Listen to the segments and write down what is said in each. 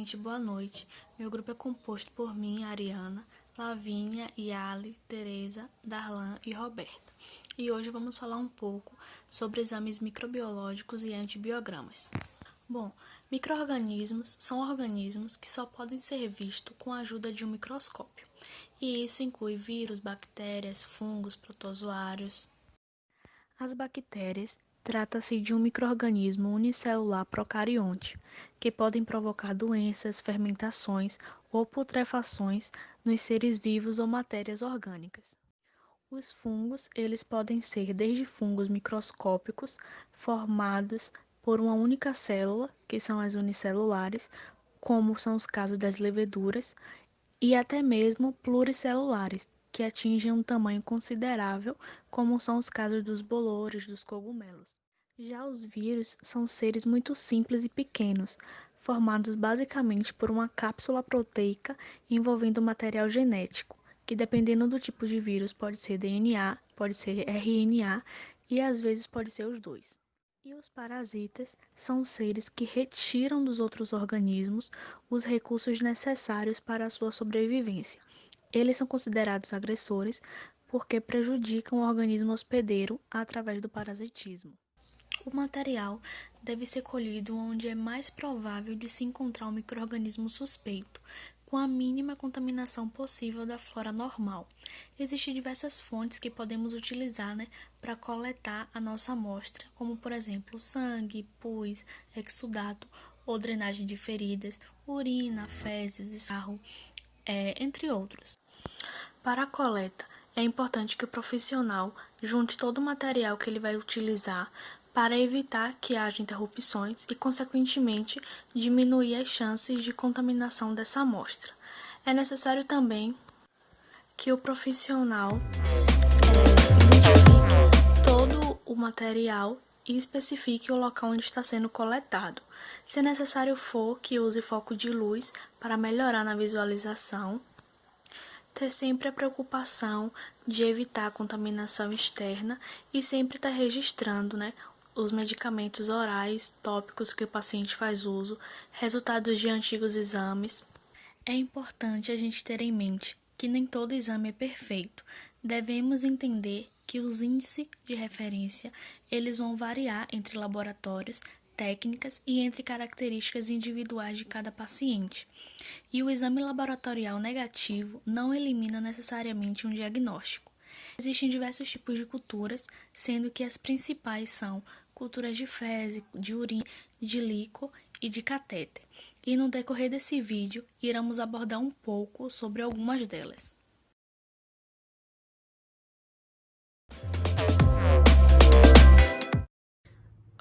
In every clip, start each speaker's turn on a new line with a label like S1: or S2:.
S1: gente, boa noite. Meu grupo é composto por mim, Ariana, Lavínia, Yali, Tereza, Darlan e Roberta. E hoje vamos falar um pouco sobre exames microbiológicos e antibiogramas. Bom, micro-organismos são organismos que só podem ser vistos com a ajuda de um microscópio. E isso inclui vírus, bactérias, fungos, protozoários. As bactérias trata-se de um micro-organismo unicelular procarionte, que podem provocar doenças, fermentações ou putrefações nos seres vivos ou matérias orgânicas. Os fungos, eles podem ser desde fungos microscópicos, formados por uma única célula, que são as unicelulares, como são os casos das leveduras, e até mesmo pluricelulares, que atingem um tamanho considerável, como são os casos dos bolores, dos cogumelos. Já os vírus são seres muito simples e pequenos, formados basicamente por uma cápsula proteica envolvendo material genético, que dependendo do tipo de vírus pode ser DNA, pode ser RNA e às vezes pode ser os dois. E os parasitas são seres que retiram dos outros organismos os recursos necessários para a sua sobrevivência. Eles são considerados agressores porque prejudicam o organismo hospedeiro através do parasitismo. O material deve ser colhido onde é mais provável de se encontrar um micro-organismo suspeito, com a mínima contaminação possível da flora normal. Existem diversas fontes que podemos utilizar para coletar a nossa amostra, como por exemplo sangue, pus, exudato ou drenagem de feridas, urina, fezes e sarro, entre outros. Para a coleta, é importante que o profissional junte todo o material que ele vai utilizar para evitar que haja interrupções e, consequentemente, diminuir as chances de contaminação dessa amostra. É necessário também que o profissional identifique todo o material e especifique o local onde está sendo coletado. Se necessário for, que use foco de luz para melhorar na visualização. Ter sempre a preocupação de evitar a contaminação externa e sempre estar registrando, os medicamentos orais, tópicos que o paciente faz uso, resultados de antigos exames. É importante a gente ter em mente que nem todo exame é perfeito. Devemos entender que os índices de referência, eles vão variar entre laboratórios, técnicas e entre características individuais de cada paciente. E o exame laboratorial negativo não elimina necessariamente um diagnóstico. Existem diversos tipos de culturas, sendo que as principais são culturas de fezes, de urina, de líquor e de catéter. E no decorrer desse vídeo, iremos abordar um pouco sobre algumas delas.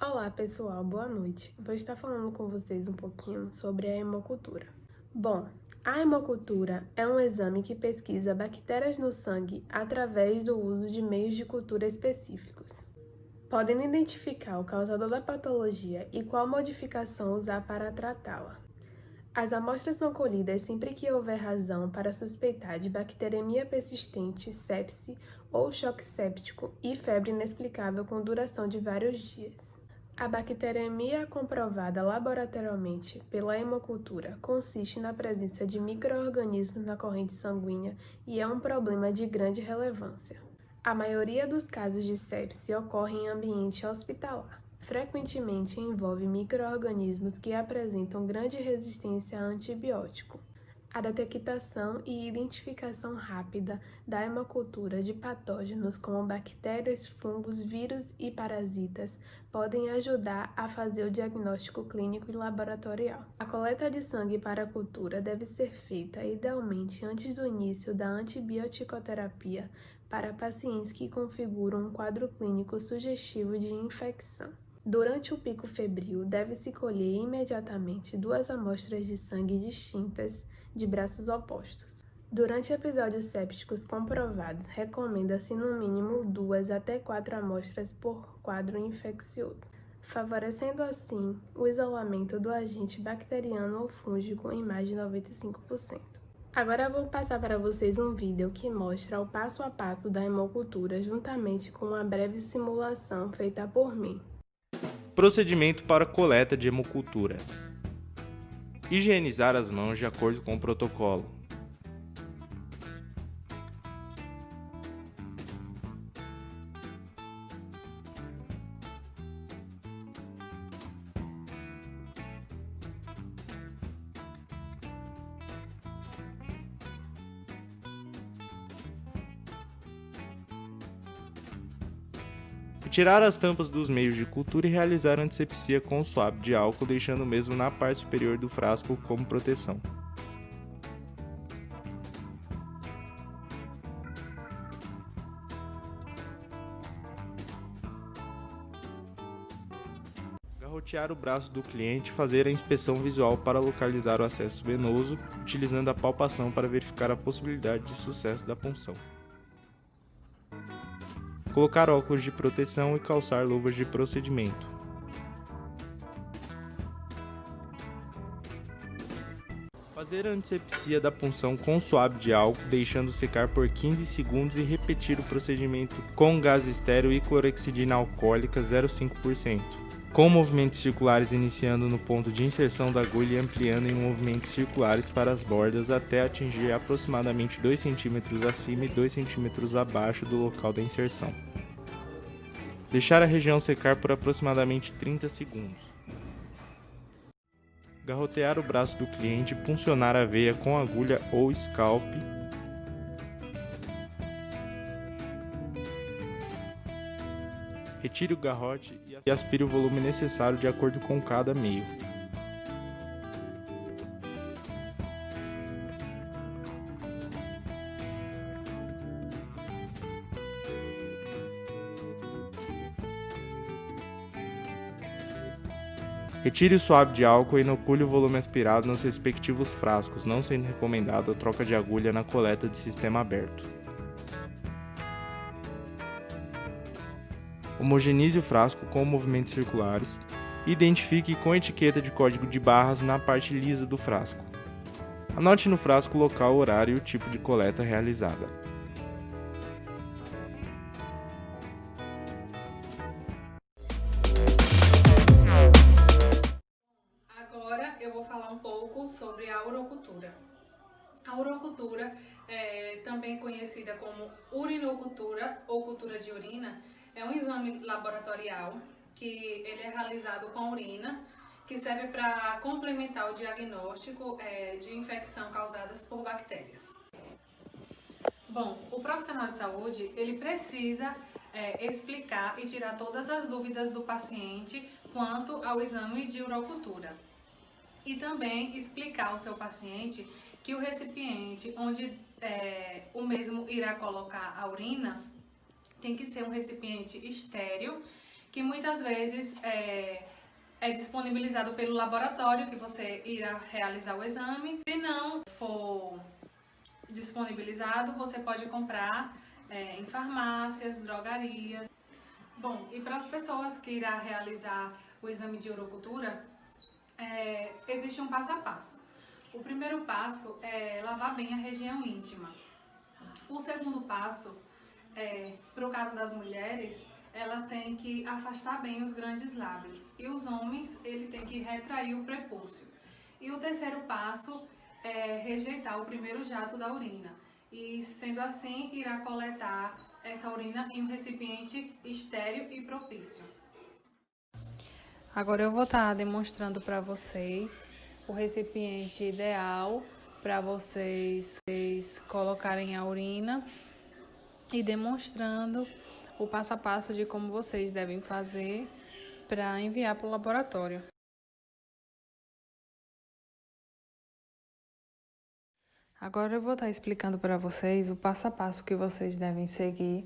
S2: Olá pessoal, boa noite. Vou estar falando com vocês um pouquinho sobre a hemocultura. Bom, a hemocultura é um exame que pesquisa bactérias no sangue através do uso de meios de cultura específicos. Podem identificar o causador da patologia e qual modificação usar para tratá-la. As amostras são colhidas sempre que houver razão para suspeitar de bacteremia persistente, sepse ou choque séptico e febre inexplicável com duração de vários dias. A bacteremia comprovada laboratorialmente pela hemocultura consiste na presença de micro-organismos na corrente sanguínea e é um problema de grande relevância. A maioria dos casos de sepse ocorre em ambiente hospitalar. Frequentemente envolve micro-organismos que apresentam grande resistência a antibiótico. A detectação e identificação rápida da hemocultura de patógenos como bactérias, fungos, vírus e parasitas podem ajudar a fazer o diagnóstico clínico e laboratorial. A coleta de sangue para a cultura deve ser feita idealmente antes do início da antibioticoterapia para pacientes que configuram um quadro clínico sugestivo de infecção. Durante o pico febril, deve-se colher imediatamente 2 amostras de sangue distintas de braços opostos. Durante episódios sépticos comprovados, recomenda-se no mínimo 2 até 4 amostras por quadro infeccioso, favorecendo assim o isolamento do agente bacteriano ou fúngico em mais de 95%. Agora eu vou passar para vocês um vídeo que mostra o passo a passo da hemocultura juntamente com uma breve simulação feita por mim.
S3: Procedimento para coleta de hemocultura. Higienizar as mãos de acordo com o protocolo. Retirar as tampas dos meios de cultura e realizar antisepsia com o swab de álcool, deixando o mesmo na parte superior do frasco como proteção. Garrotear o braço do cliente e fazer a inspeção visual para localizar o acesso venoso, utilizando a palpação para verificar a possibilidade de sucesso da punção. Colocar óculos de proteção e calçar luvas de procedimento. Fazer a antisepsia da punção com swab de álcool, deixando secar por 15 segundos e repetir o procedimento com gás estéril e clorexidina alcoólica 0,5%, com movimentos circulares iniciando no ponto de inserção da agulha e ampliando em movimentos circulares para as bordas até atingir aproximadamente 2 cm acima e 2 cm abaixo do local da inserção. Deixar a região secar por aproximadamente 30 segundos. Garrotear o braço do cliente e puncionar a veia com agulha ou scalp. Retire o garrote e aspire o volume necessário de acordo com cada meio. Retire o swab de álcool e inocule o volume aspirado nos respectivos frascos, não sendo recomendado a troca de agulha na coleta de sistema aberto. Homogeneize o frasco com movimentos circulares. Identifique com etiqueta de código de barras na parte lisa do frasco. Anote no frasco o local, horário e o tipo de coleta realizada.
S4: Agora eu vou falar um pouco sobre a urocultura. A urocultura, também conhecida como urinocultura ou cultura de urina, é um exame laboratorial que ele é realizado com urina, que serve para complementar o diagnóstico de infecção causadas por bactérias. Bom, o profissional de saúde, ele precisa explicar e tirar todas as dúvidas do paciente quanto ao exame de urocultura. E também explicar ao seu paciente que o recipiente onde o mesmo irá colocar a urina tem que ser um recipiente estéril, que muitas vezes é disponibilizado pelo laboratório que você irá realizar o exame. Se não for disponibilizado, você pode comprar em farmácias, drogarias. Bom, e para as pessoas que irá realizar o exame de urocultura, existe um passo a passo. O primeiro passo é lavar bem a região íntima. O segundo passo, para o caso das mulheres, ela tem que afastar bem os grandes lábios. E os homens, ele tem que retrair o prepúcio. E o terceiro passo é rejeitar o primeiro jato da urina. E sendo assim, irá coletar essa urina em um recipiente estéril e propício. Agora eu vou estar demonstrando para vocês o recipiente ideal para vocês colocarem a urina e demonstrando o passo a passo de como vocês devem fazer para enviar para o laboratório. Agora eu vou estar explicando para vocês o passo a passo que vocês devem seguir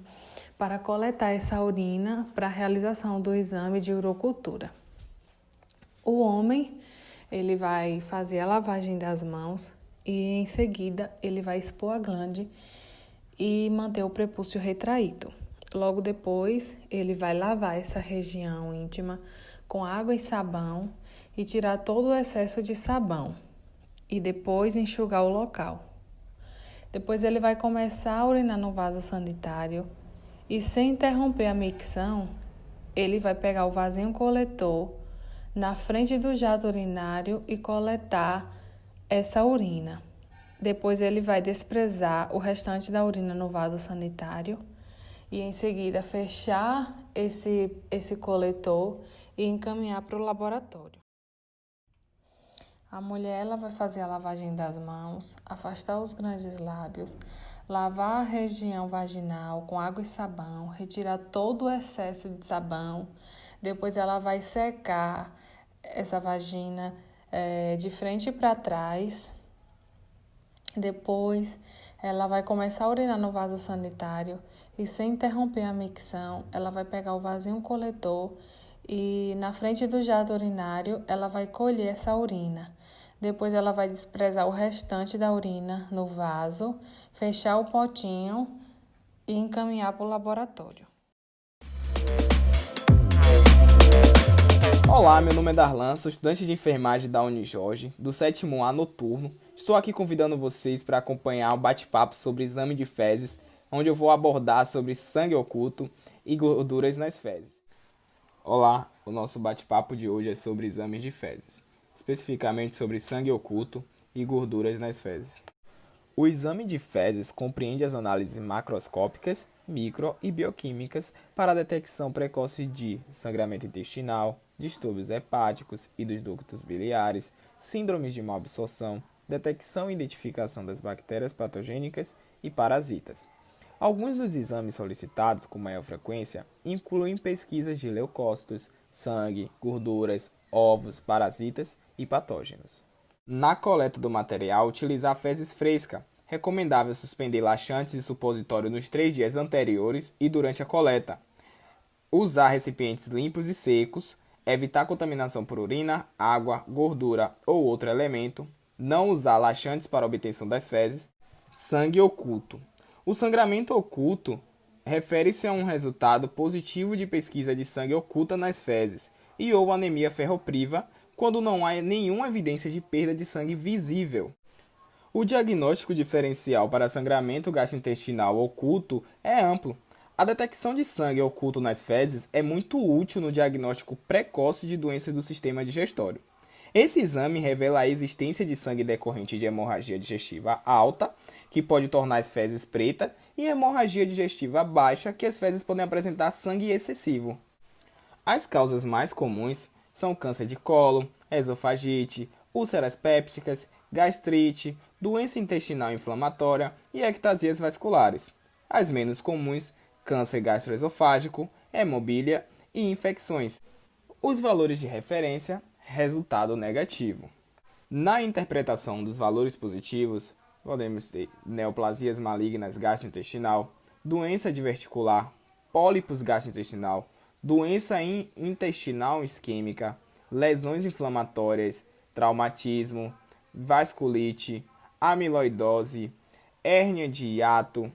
S4: para coletar essa urina para a realização do exame de urocultura. O homem, ele vai fazer a lavagem das mãos e em seguida ele vai expor a glande e manter o prepúcio retraído. Logo depois, ele vai lavar essa região íntima com água e sabão e tirar todo o excesso de sabão e depois enxugar o local. Depois ele vai começar a urinar no vaso sanitário e, sem interromper a micção, ele vai pegar o vasinho coletor na frente do jato urinário e coletar
S5: essa urina. Depois ele vai desprezar o restante da urina no vaso sanitário e em seguida fechar esse coletor e encaminhar para o laboratório. A mulher ela vai fazer a lavagem das mãos, afastar os grandes lábios, lavar a região vaginal com água e sabão, retirar todo o excesso de sabão. Depois ela vai secar essa vagina de frente para trás. Depois ela vai começar a urinar no vaso sanitário e, sem interromper a micção, ela vai pegar o vasinho coletor e na frente do jato urinário ela vai colher essa urina. Depois ela vai desprezar o restante da urina no vaso, fechar o potinho e encaminhar para o laboratório.
S6: Olá, meu nome é Darlan, sou estudante de enfermagem da Unijorge, do 7º A noturno. Estou aqui convidando vocês para acompanhar um bate-papo sobre exame de fezes, onde eu vou abordar sobre sangue oculto e gorduras nas fezes. Olá, o nosso bate-papo de hoje é sobre exames de fezes, especificamente sobre sangue oculto e gorduras nas fezes. O exame de fezes compreende as análises macroscópicas, micro e bioquímicas para a detecção precoce de sangramento intestinal, distúrbios hepáticos e dos ductos biliares, síndromes de má absorção, detecção e identificação das bactérias patogênicas e parasitas. Alguns dos exames solicitados com maior frequência incluem pesquisas de leucócitos, sangue, gorduras, ovos, parasitas e patógenos. Na coleta do material, utilizar fezes fresca. Recomendável suspender laxantes e supositório nos 3 dias anteriores e durante a coleta. Usar recipientes limpos e secos. Evitar contaminação por urina, água, gordura ou outro elemento. Não usar laxantes para obtenção das fezes. Sangue oculto. O sangramento oculto refere-se a um resultado positivo de pesquisa de sangue oculta nas fezes e ou anemia ferropriva, quando não há nenhuma evidência de perda de sangue visível. O diagnóstico diferencial para sangramento gastrointestinal oculto é amplo. A detecção de sangue oculto nas fezes é muito útil no diagnóstico precoce de doenças do sistema digestório. Esse exame revela a existência de sangue decorrente de hemorragia digestiva alta, que pode tornar as fezes pretas, e hemorragia digestiva baixa, que as fezes podem apresentar sangue excessivo. As causas mais comuns são câncer de cólon, esofagite, úlceras pépticas, gastrite, doença intestinal inflamatória e ectasias vasculares. As menos comuns, câncer gastroesofágico, hemofília e infecções. Os valores de referência, resultado negativo. Na interpretação dos valores positivos, podemos ter neoplasias malignas gastrointestinal, doença diverticular, pólipos gastrointestinal, doença intestinal isquêmica, lesões inflamatórias, traumatismo, vasculite, amiloidose, hérnia de hiato.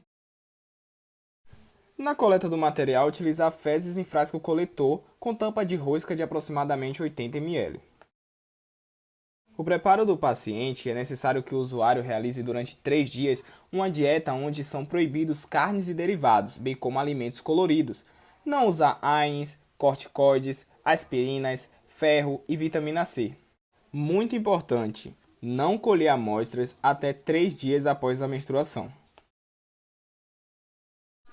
S6: Na coleta do material, utilizar fezes em frasco coletor com tampa de rosca de aproximadamente 80 ml. O preparo do paciente é necessário que o usuário realize durante 3 dias uma dieta onde são proibidos carnes e derivados, bem como alimentos coloridos. Não usar AINES, corticoides, aspirinas, ferro e vitamina C. Muito importante, não colher amostras até 3 dias após a menstruação.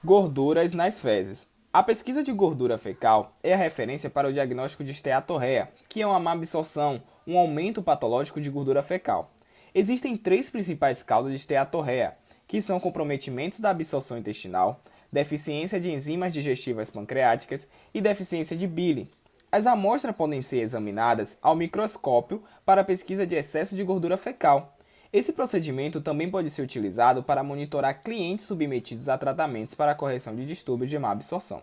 S6: Gorduras nas fezes. A pesquisa de gordura fecal é a referência para o diagnóstico de esteatorreia, que é uma má absorção, um aumento patológico de gordura fecal. Existem 3 principais causas de esteatorreia, que são comprometimentos da absorção intestinal, deficiência de enzimas digestivas pancreáticas e deficiência de bile. As amostras podem ser examinadas ao microscópio para a pesquisa de excesso de gordura fecal. Esse procedimento também pode ser utilizado para monitorar clientes submetidos a tratamentos para a correção de distúrbios de má absorção.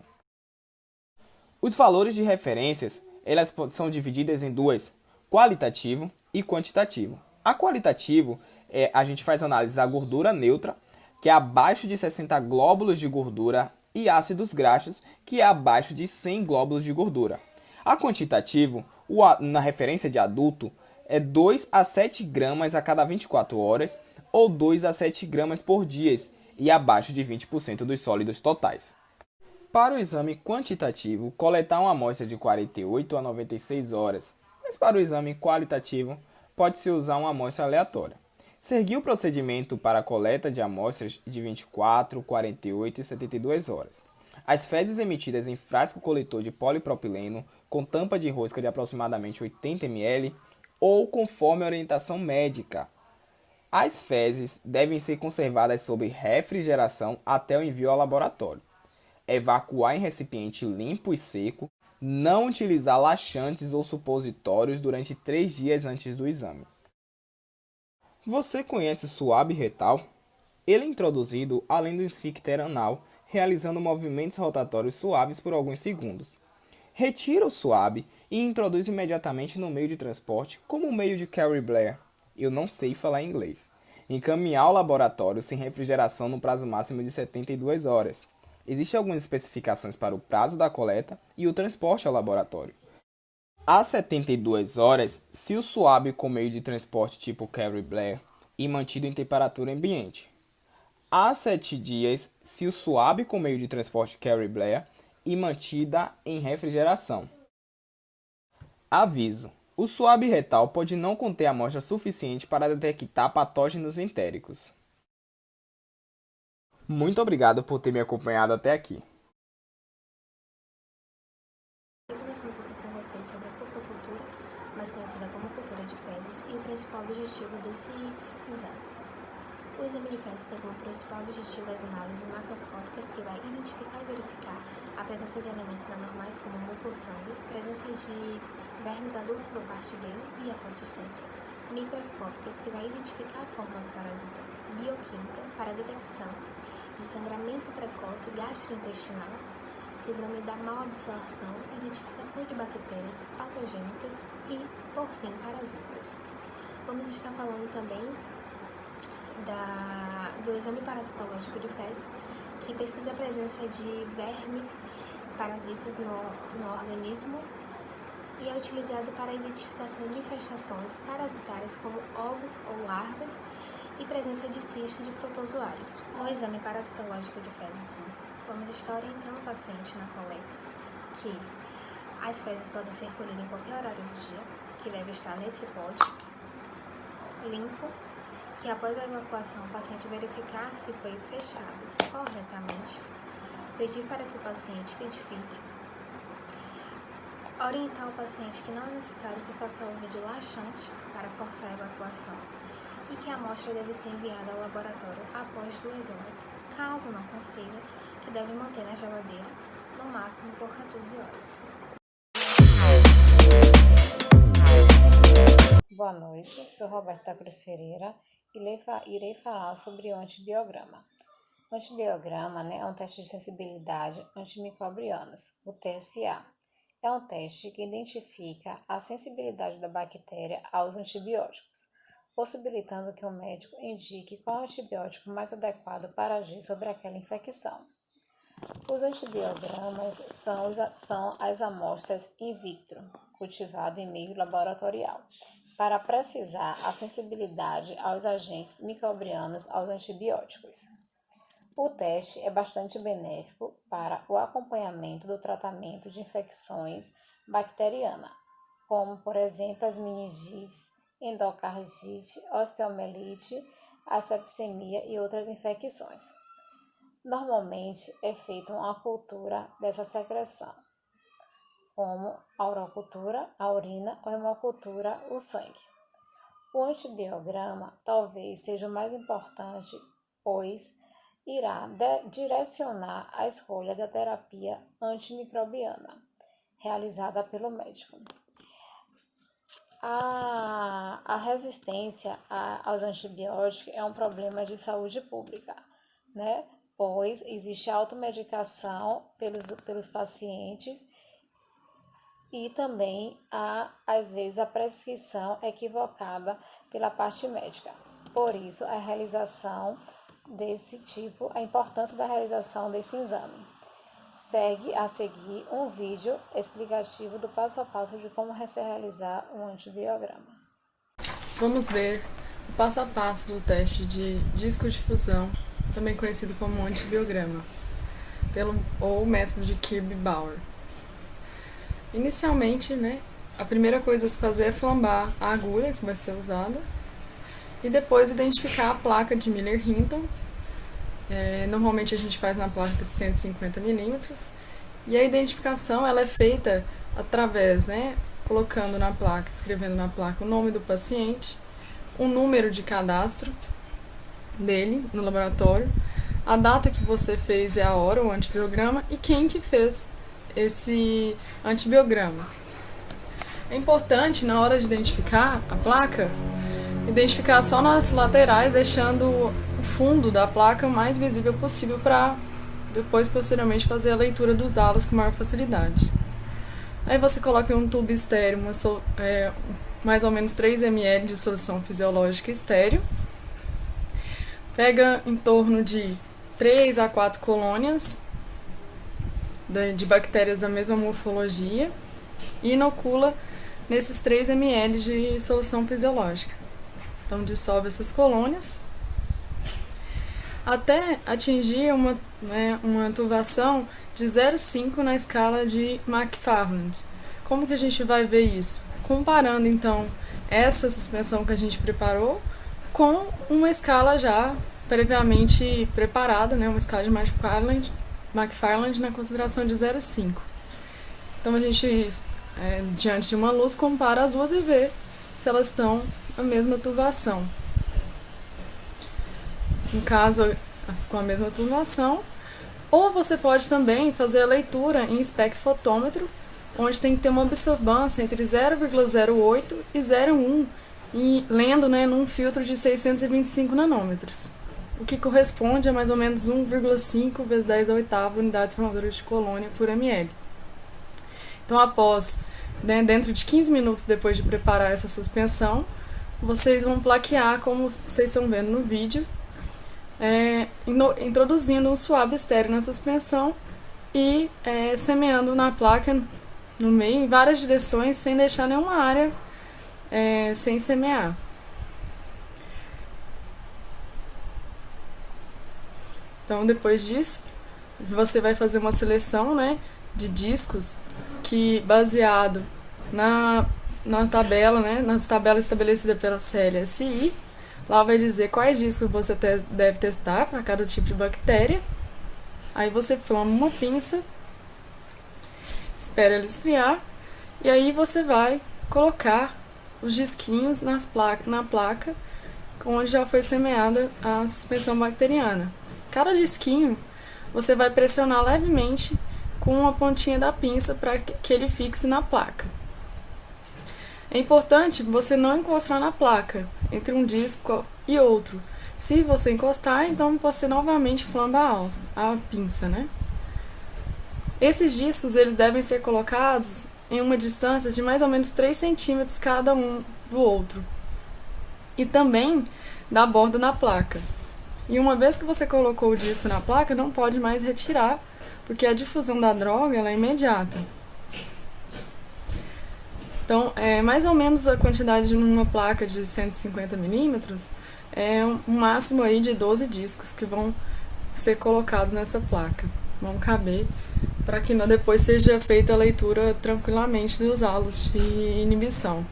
S6: Os valores de referências elas são divididas em 2, qualitativo e quantitativo. A qualitativo, a gente faz análise da gordura neutra, que é abaixo de 60 glóbulos de gordura, e ácidos graxos, que é abaixo de 100 glóbulos de gordura. A quantitativo, na referência de adulto, é 2 a 7 gramas a cada 24 horas ou 2 a 7 gramas por dia e abaixo de 20% dos sólidos totais. Para o exame quantitativo, coletar uma amostra de 48 a 96 horas, mas para o exame qualitativo, pode-se usar uma amostra aleatória. Seguir o procedimento para a coleta de amostras de 24, 48 e 72 horas. As fezes emitidas em frasco coletor de polipropileno com tampa de rosca de aproximadamente 80 ml ou conforme a orientação médica. As fezes devem ser conservadas sob refrigeração até o envio ao laboratório. Evacuar em recipiente limpo e seco. Não utilizar laxantes ou supositórios durante 3 dias antes do exame. Você conhece o suave retal? Ele é introduzido além do esfíncter anal, realizando movimentos rotatórios suaves por alguns segundos. Retira o suave e introduz imediatamente no meio de transporte como o meio de Carrie Blair. Eu não sei falar inglês. Encaminhar ao laboratório sem refrigeração no prazo máximo de 72 horas. Existem algumas especificações para o prazo da coleta e o transporte ao laboratório. Há 72 horas, se o suave com meio de transporte tipo Carrie Blair e mantido em temperatura ambiente. Há 7 dias, se o suave com meio de transporte Carrie Blair e mantida em refrigeração. Aviso: o suave retal pode não conter amostra suficiente para detectar patógenos entéricos. Muito obrigado por ter me acompanhado até aqui.
S7: Conversando um pouco com vocês sobre a pulpocultura, mais conhecida como cultura de fezes, e o principal objetivo desse exame. O exame de fezes tem como principal objetivo as análises macroscópicas que vai identificar e verificar a presença de elementos anormais como muco ou sangue, presença de vermes adultos ou parte dele e a consistência, microscópicas que vai identificar a forma do parasita, bioquímica para a detecção de sangramento precoce gastrointestinal, síndrome da malabsorção, identificação de bactérias patogênicas e, por fim, parasitas. Vamos estar falando também do exame parasitológico de fezes, que pesquisa a presença de vermes parasitas no organismo e é utilizado para a identificação de infestações parasitárias como ovos ou larvas e presença de cisto de protozoários. No exame parasitológico de fezes simples, vamos estar orientando o paciente na coleta que as fezes podem ser colhidas em qualquer horário do dia, que deve estar nesse pote limpo, que após a evacuação o paciente verificar se foi fechado corretamente, pedir para que o paciente identifique, orientar o paciente que não é necessário que faça uso de laxante para forçar a evacuação e que a amostra deve ser enviada ao laboratório após 2 horas. Caso não consiga, que deve manter na geladeira no máximo por 14 horas.
S8: Boa noite, sou Roberta Cruz Pereira e irei falar sobre o antibiograma. O antibiograma é um teste de sensibilidade antimicrobianos, o TSA. É um teste que identifica a sensibilidade da bactéria aos antibióticos, possibilitando que o médico indique qual antibiótico mais adequado para agir sobre aquela infecção. Os antibiogramas são as amostras in vitro, cultivadas em meio laboratorial, para precisar a sensibilidade aos agentes microbianos aos antibióticos. O teste é bastante benéfico para o acompanhamento do tratamento de infecções bacterianas, como, por exemplo, as meningites, endocardite, osteomielite, a sepsemia e outras infecções. Normalmente é feita uma cultura dessa secreção, como a urocultura, a urina ou a hemocultura, o sangue. O antibiograma talvez seja o mais importante, pois irá direcionar a escolha da terapia antimicrobiana realizada pelo médico. A resistência aos antibióticos é um problema de saúde pública, pois existe automedicação pelos pacientes e também há, às vezes, a prescrição equivocada pela parte médica. Por isso, a importância da realização desse exame. Segue a seguir um vídeo explicativo do passo a passo de como se realizar um antibiograma.
S9: Vamos ver o passo a passo do teste de discodifusão, também conhecido como antibiograma, ou método de Kirby-Bauer. Inicialmente, a primeira coisa a se fazer é flambar a agulha que vai ser usada e depois identificar a placa de Miller-Hinton. Normalmente a gente faz na placa de 150 milímetros e a identificação ela é feita através, colocando na placa, escrevendo na placa o nome do paciente, o número de cadastro dele no laboratório, a data que você fez e a hora, o antibiograma, e quem que fez esse antibiograma. É importante, na hora de identificar a placa, identificar só nas laterais, deixando o fundo da placa o mais visível possível para depois, posteriormente, fazer a leitura dos halos com maior facilidade. Aí você coloca em um tubo estéreo, mais ou menos 3 ml de solução fisiológica estéreo. Pega em torno de 3 a 4 colônias de bactérias da mesma morfologia e inocula nesses 3 ml de solução fisiológica. Então, dissolve essas colônias até atingir uma tubação de 0,5 na escala de McFarland. Como que a gente vai ver isso? Comparando, então, essa suspensão que a gente preparou com uma escala já previamente preparada, uma escala de McFarland na concentração de 0,5. Então, a gente, diante de uma luz, compara as duas e vê se elas estão na mesma tubação. No caso, com a mesma tubação. Ou você pode também fazer a leitura em espectrofotômetro, onde tem que ter uma absorvância entre 0,08 e 0,1, e lendo num filtro de 625 nanômetros, o que corresponde a mais ou menos 1,5 vezes 10 a oitava unidades formadoras de colônia por ml. Então, após, dentro de 15 minutos depois de preparar essa suspensão, vocês vão plaquear, como vocês estão vendo no vídeo, introduzindo um suave estéreo na suspensão e semeando na placa no meio, em várias direções, sem deixar nenhuma área sem semear. Então, depois disso, você vai fazer uma seleção de discos que, baseado na tabela, nas tabelas estabelecidas pela CLSI, lá vai dizer quais discos você deve testar para cada tipo de bactéria. Aí você flama uma pinça, espera ela esfriar, e aí você vai colocar os disquinhos na placa onde já foi semeada a suspensão bacteriana. Cada disquinho você vai pressionar levemente com a pontinha da pinça para que ele fixe na placa. É importante você não encostar na placa entre um disco e outro. Se você encostar, então você novamente flamba a pinça, Esses discos eles devem ser colocados em uma distância de mais ou menos 3 centímetros cada um do outro. E também da borda da placa. E uma vez que você colocou o disco na placa, não pode mais retirar, porque a difusão da droga ela é imediata. Então, mais ou menos a quantidade numa placa de 150 milímetros é um máximo aí de 12 discos que vão ser colocados nessa placa. Vão caber para que depois seja feita a leitura tranquilamente dos halos de inibição.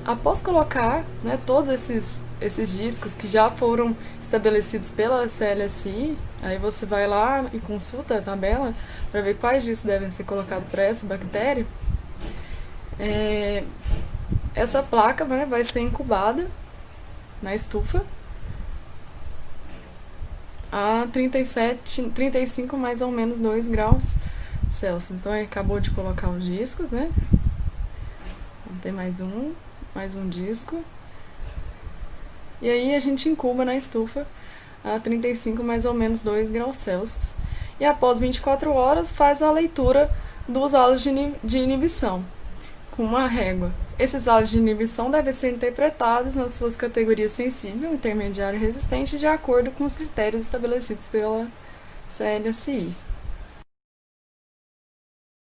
S9: Após colocar todos esses discos que já foram estabelecidos pela CLSI, aí você vai lá e consulta a tabela para ver quais discos devem ser colocados para essa bactéria. Essa placa vai ser incubada na estufa a 35 mais ou menos 2 graus Celsius. Então, acabou de colocar os discos, Tem mais um disco. E aí a gente incuba na estufa a 35 mais ou menos 2 graus Celsius. E após 24 horas faz a leitura dos halos de inibição com uma régua. Esses halos de inibição devem ser interpretados nas suas categorias sensível, intermediário e resistente de acordo com os critérios estabelecidos pela CLSI.